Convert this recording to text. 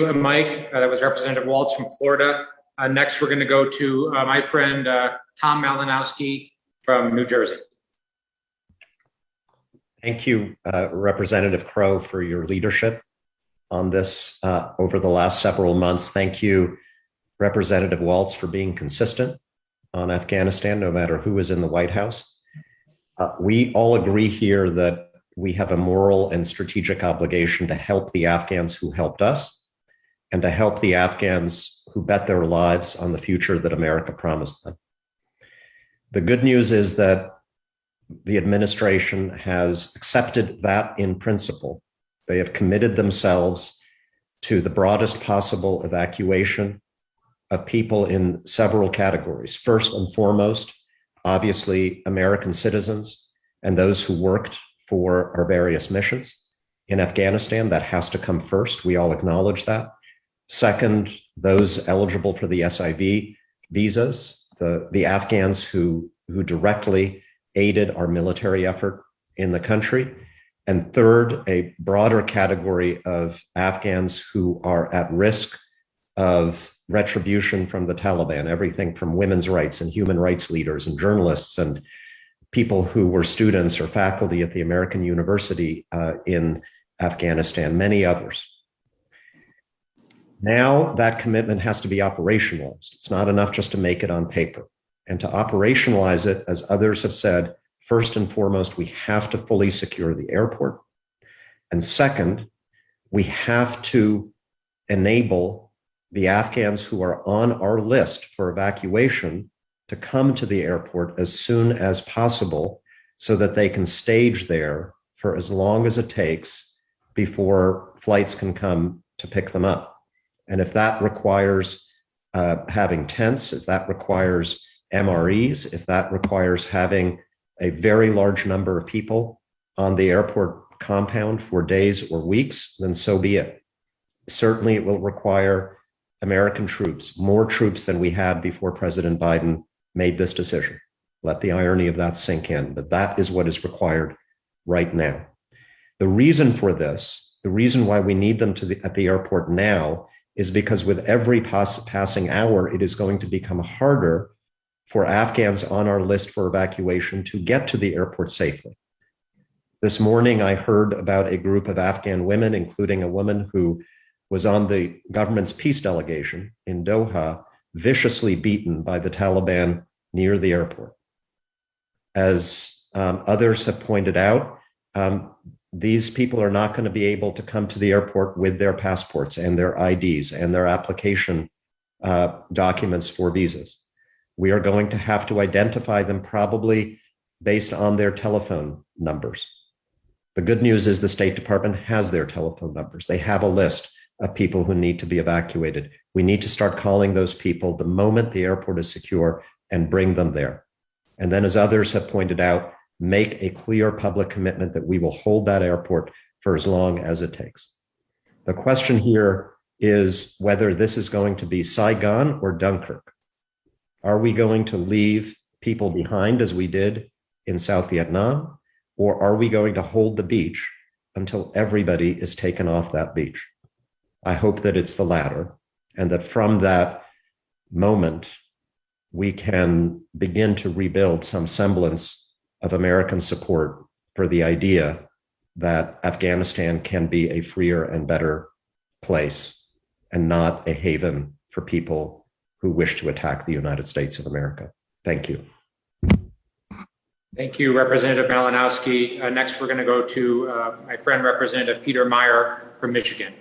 you, Mike. That was Representative Waltz from Florida. Next, we're going to go to my friend Tom Malinowski from New Jersey. Thank you, Representative Crow, for your leadership on this over the last several months. Thank you, Representative Waltz, for being consistent on Afghanistan, no matter who is in the White House. We all agree here that we have a moral and strategic obligation to help the Afghans who helped us and to help the Afghans who bet their lives on the future that America promised them. The good news is that the administration has accepted that in principle. They have committed themselves to the broadest possible evacuation of people in several categories. First and foremost, obviously, American citizens and those who worked for our various missions in Afghanistan. That has to come first. We all acknowledge that. Second, those eligible for the SIV visas, the Afghans who directly aided our military effort in the country. And third, a broader category of Afghans who are at risk of retribution from the Taliban, everything from women's rights and human rights leaders and journalists and people who were students or faculty at the American University in Afghanistan, many others. Now that commitment has to be operationalized. It's not enough just to make it on paper. And to operationalize it, as others have said, first and foremost, we have to fully secure the airport. And second, we have to enable the Afghans who are on our list for evacuation to come to the airport as soon as possible so that they can stage there for as long as it takes before flights can come to pick them up. And if that requires having tents, if that requires MREs, if that requires having a very large number of people on the airport compound for days or weeks, then so be it. Certainly it will require American troops, more troops than we had before President Biden made this decision. Let the irony of that sink in, but that is what is required right now. The reason for this, the reason why we need them at the airport now is because with every passing hour, it is going to become harder for Afghans on our list for evacuation to get to the airport safely. This morning, I heard about a group of Afghan women, including a woman who was on the government's peace delegation in Doha, viciously beaten by the Taliban near the airport. As others have pointed out, these people are not going to be able to come to the airport with their passports and their IDs and their application documents for visas. We are going to have to identify them probably based on their telephone numbers. The good news is the State Department has their telephone numbers. They have a list of people who need to be evacuated. We need to start calling those people the moment the airport is secure and bring them there. And then, as others have pointed out, make a clear public commitment that we will hold that airport for as long as it takes. The question here is whether this is going to be Saigon or Dunkirk. Are we going to leave people behind as we did in South Vietnam, or are we going to hold the beach until everybody is taken off that beach? I hope that it's the latter, and that from that moment, we can begin to rebuild some semblance of American support for the idea that Afghanistan can be a freer and better place and not a haven for people who wish to attack the United States of America. Thank you. Thank you, Representative Malinowski. Next, we're going to go to my friend, Representative Peter Meyer from Michigan.